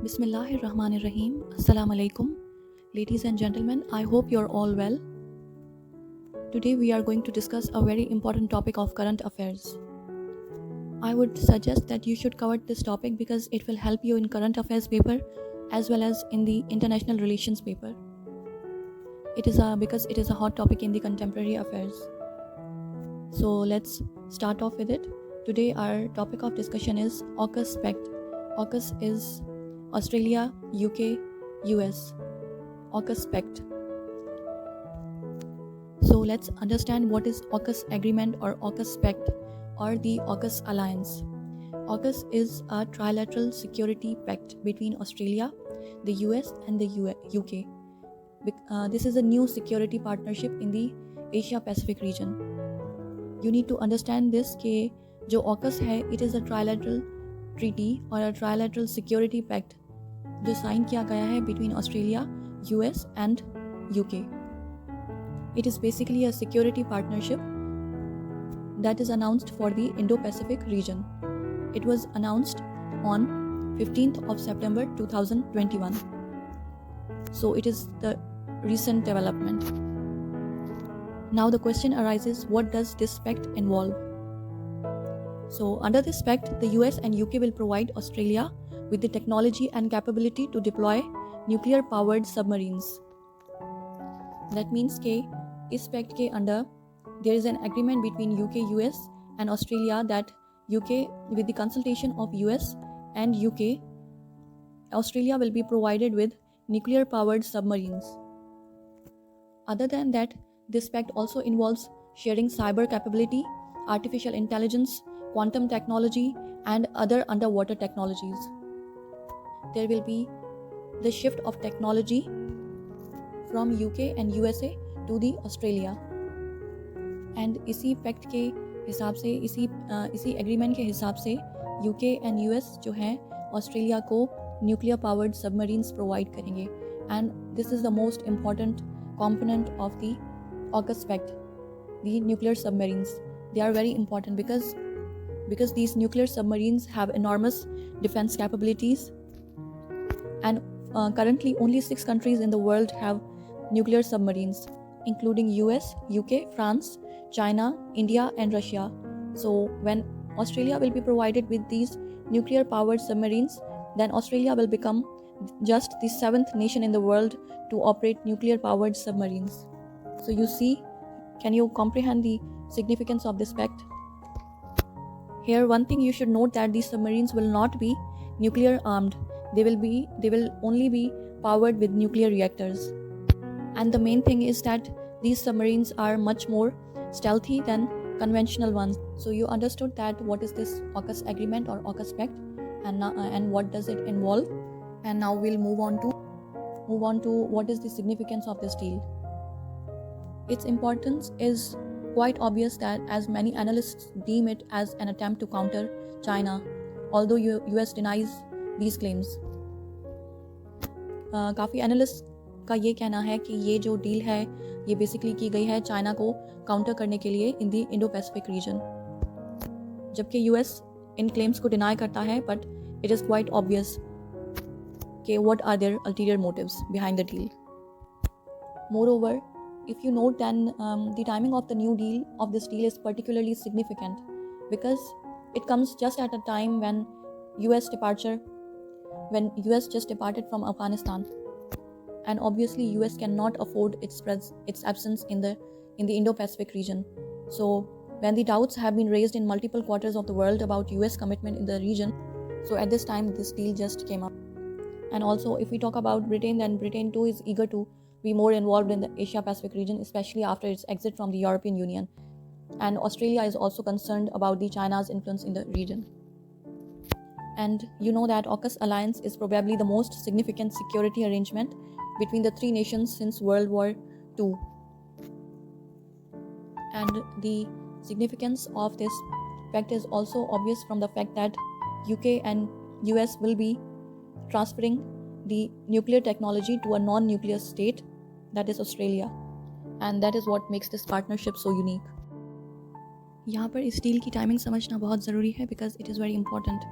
Bismillahirrahmanirrahim. Assalamu alaikum. Ladies and gentlemen, I hope you're all well. Today we are going to discuss a very important topic of current affairs. I would suggest that you should cover this topic because it will help you in current affairs paper as well as in the international relations paper. Because it is a hot topic in the contemporary affairs. So let's start off with it. Today our topic of discussion is AUKUS Pact. AUKUS is Australia, UK, US. AUKUS Pact. So let's understand what is AUKUS Agreement or AUKUS Pact or the AUKUS Alliance. AUKUS is a trilateral security pact between Australia, the US and the UK. This is a new security partnership in the Asia Pacific region. You need to understand this कि जो AUKUS है, it is a trilateral treaty or a trilateral security pact जो sign किया गया है between Australia, US and UK. It is basically a security partnership that is announced for the Indo-Pacific region. It was announced on 15th of September 2021. So it is the recent development. Now the question arises, what does this pact involve? So under this pact, the US and UK will provide Australia with the technology and capability to deploy nuclear-powered submarines. That means कि इस pact के under there is an agreement between UK, US and Australia that UK, with the consultation of US and UK, Australia will be provided with nuclear-powered submarines. Other than that, this pact also involves sharing cyber capability, artificial intelligence, quantum technology, and other underwater technologies. There will be the shift of technology from UK and USA to the Australia. And इसी pact के हिसाब से इसी agreement के हिसाब से UK and US जो हैं ऑस्ट्रेलिया को न्यूक्लियर पावर्ड सबमरीन्स प्रोवाइड करेंगे. And this is the most important component of the AUKUS Pact, the nuclear submarines. They are very important because these nuclear submarines have enormous defense capabilities, and currently only 6 countries in the world have nuclear submarines, including US, UK, France, China, India and Russia. So when Australia will be provided with these nuclear powered submarines, then Australia will become just the 7th nation in the world to operate nuclear powered submarines. So you see, can you comprehend the significance of this pact? Here one thing you should note that these submarines will not be nuclear armed. They will only be powered with nuclear reactors. And the main thing is that these submarines are much more stealthy than conventional ones. So you understood that what is this AUKUS agreement or AUKUS pact and what does it involve? And now we'll move on to what is the significance of this deal. Its importance is quite obvious that as many analysts deem it as an attempt to counter China, although US denies these claims. काफ़ी analyst का ये कहना है कि ये जो deal है ये बेसिकली की गई है चाइना को काउंटर करने के लिए इन दी इंडो पैसिफिक रीजन, जबकि US इन क्लेम्स को डिनाई करता है, but it is quite obvious कि what are their ulterior motives behind the deal. Moreover, if you note, then the timing of this deal is particularly significant because it comes just at a time when US just departed from Afghanistan, and obviously US cannot afford its absence in the Indo-Pacific region. So when the doubts have been raised in multiple quarters of the world about US commitment in the region, so at this time this deal just came up. And also, if we talk about Britain, then Britain too is eager to be more involved in the Asia-Pacific region, especially after its exit from the European Union. And Australia is also concerned about China's influence in the region. And you know that AUKUS alliance is probably the most significant security arrangement between the 3 nations since World War II. And the significance of this pact is also obvious from the fact that UK and US will be transferring the nuclear technology to a non-nuclear state, that is Australia, and that is what makes this partnership so unique. यहाँ पर इस deal की timing समझना बहुत ज़रूरी है because it is very important,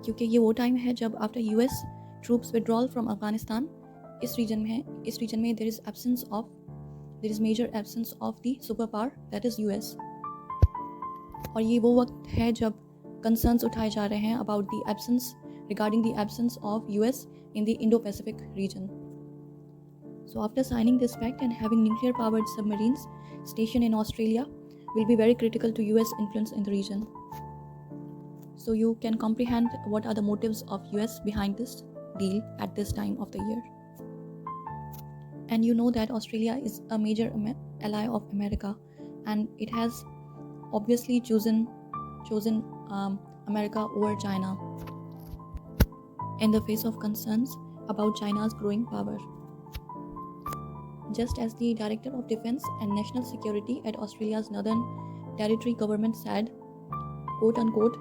क्योंकि ये वो टाइम है जब after US troops withdrawal from Afghanistan, इस region में there is major absence of the superpower, that is US. और ये वो वक्त है जब concerns उठाए जा रहे हैं regarding the absence of US in the Indo-Pacific region. So after signing this pact and having nuclear-powered submarines stationed in Australia will be very critical to US influence in the region. So you can comprehend what are the motives of US behind this deal at this time of the year. And you know that Australia is a major ally of America, and it has obviously chosen America over China in the face of concerns about China's growing power. Just as the Director of Defence and National Security at Australia's Northern Territory government said, quote unquote,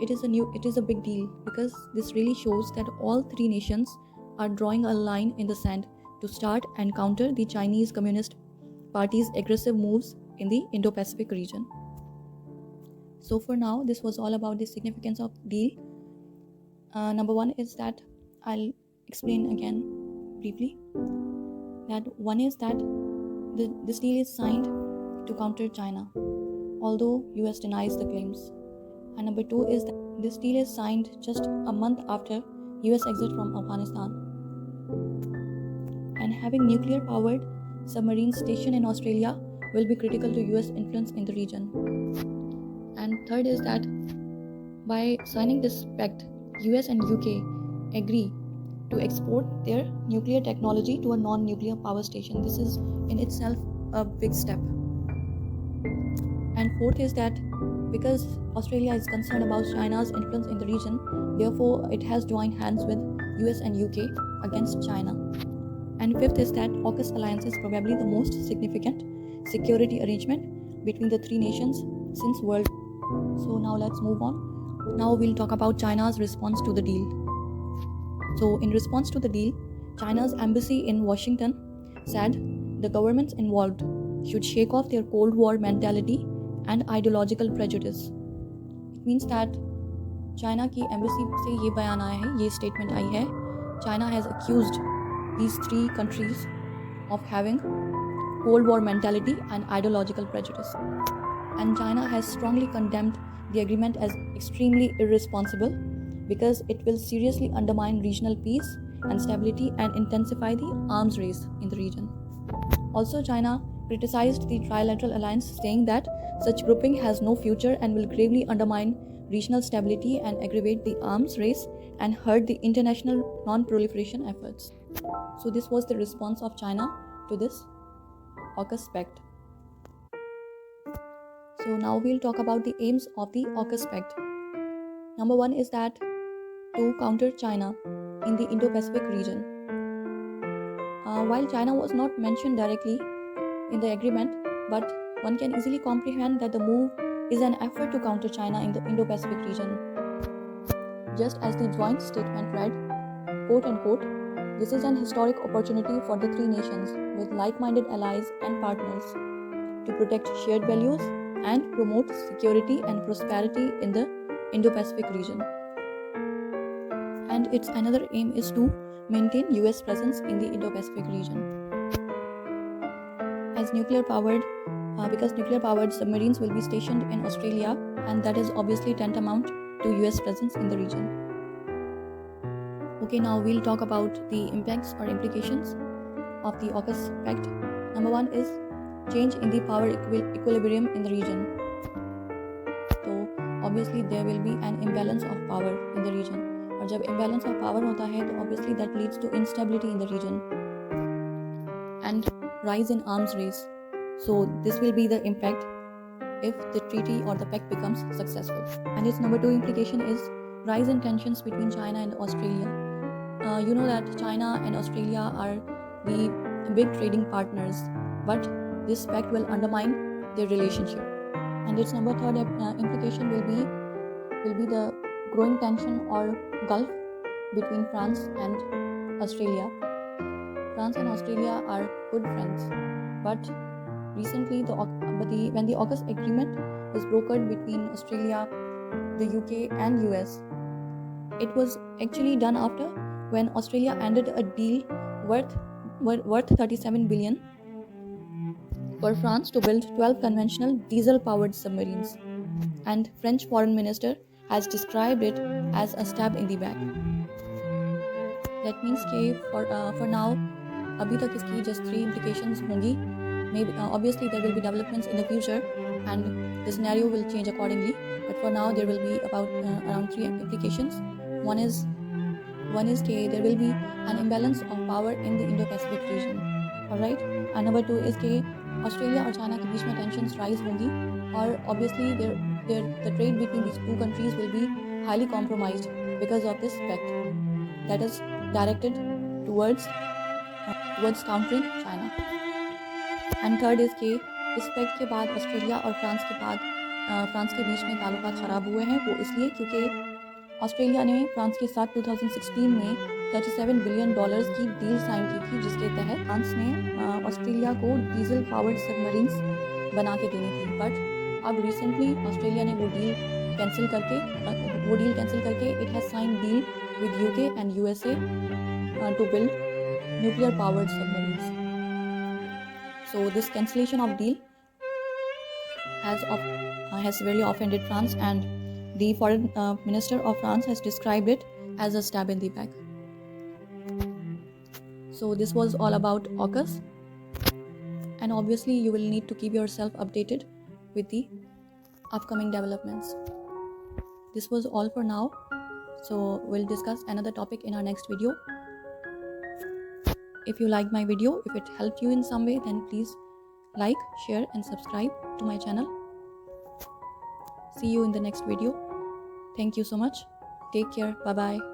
it is a big deal because this really shows that all three nations are drawing a line in the sand to start and counter the Chinese Communist Party's aggressive moves in the Indo-Pacific region. So for now, this was all about the significance of deal. Number one is that I'll explain again briefly. That one is that this deal is signed to counter China, although US denies the claims. And number two is that this deal is signed just a month after US exit from Afghanistan. And having nuclear-powered submarines stationed in Australia will be critical to US influence in the region. And third is that by signing this pact, US and UK agree to export their nuclear technology to a non-nuclear power station. This is in itself a big step. And fourth is that because Australia is concerned about China's influence in the region, therefore it has joined hands with US and UK against China. And fifth is that AUKUS alliance is probably the most significant security arrangement between the three nations since World War. So now let's move on. Now we'll talk about China's response to the deal. So in response to the deal, China's embassy in Washington said the governments involved should shake off their Cold War mentality and ideological prejudice. It means that China की embassy से ये बयान आया है, ये statement आई है. China has accused these three countries of having Cold War mentality and ideological prejudice. And China has strongly condemned the agreement as extremely irresponsible because it will seriously undermine regional peace and stability and intensify the arms race in the region. Also, China criticized the trilateral alliance, saying that such grouping has no future and will gravely undermine regional stability and aggravate the arms race and hurt the international non-proliferation efforts. So this was the response of China to this AUKUS pact. So now we'll talk about the aims of the AUKUS pact. Number one is that to counter China in the Indo-Pacific region. While China was not mentioned directly in the agreement, but one can easily comprehend that the move is an effort to counter China in the Indo-Pacific region. Just as the joint statement read, quote unquote, this is an historic opportunity for the three nations with like-minded allies and partners to protect shared values and promote security and prosperity in the Indo-Pacific region. And its another aim is to maintain US presence in the Indo-Pacific region. As because nuclear-powered submarines will be stationed in Australia, and that is obviously tantamount to US presence in the region. Okay, now we'll talk about the impacts or implications of the AUKUS pact. Number one is change in the power equilibrium in the region. So obviously there will be an imbalance of power in the region. और जब imbalance of power होता है तो obviously that leads to instability in the region and rise in arms race. So this will be the impact if the treaty or the pact becomes successful. And its number two implication is rise in tensions between China and Australia. You know that China and Australia are the big trading partners, but this pact will undermine their relationship. And its number third implication will be the growing tension or gulf between France and Australia. France and Australia are good friends, but recently when the AUKUS agreement was brokered between Australia, the UK and US, it was actually done after when Australia ended a deal worth 37 billion for France to build 12 conventional diesel-powered submarines, and French Foreign Minister has described it as a stab in the back. That means कि for now अभी तक इसकी just 3 implications होंगी. Maybe obviously there will be developments in the future and the scenario will change accordingly. But for now there will be about around 3 implications. One is that there will be an imbalance of power in the Indo-Pacific region. Alright. And number 2 is that Australia और China के बीच में tensions rise होंगी और obviously the trade between these two countries will be highly compromised because of this pact that is directed towards countering China. And third is कि इस pact के बाद Australia और फ्रांस के बीच में ताल्लुकात ख़राब हुए हैं. वो इसलिए क्योंकि ऑस्ट्रेलिया ने फ्रांस के साथ 2016 में $37 बिलियन की डील साइन की थी, जिसके तहत फ्रांस ने ऑस्ट्रेलिया को डीजल पावर्ड सबमरीन्स बना के देनी थी. बट अब रिसेंटली ऑस्ट्रेलिया ने वो डील कैंसिल करके it has sign deal with UK and USA to build nuclear powered submarines. So this cancellation of deal has severely offended France, and the foreign minister of France has described it as a stab in the back. So this was all about AUKUS, and obviously you will need to keep yourself updated with the upcoming developments. This was all for now, so we'll discuss another topic in our next video. If you liked my video, if it helped you in some way, then please like, share and subscribe to my channel. See you in the next video. Thank you so much. Take care. Bye bye.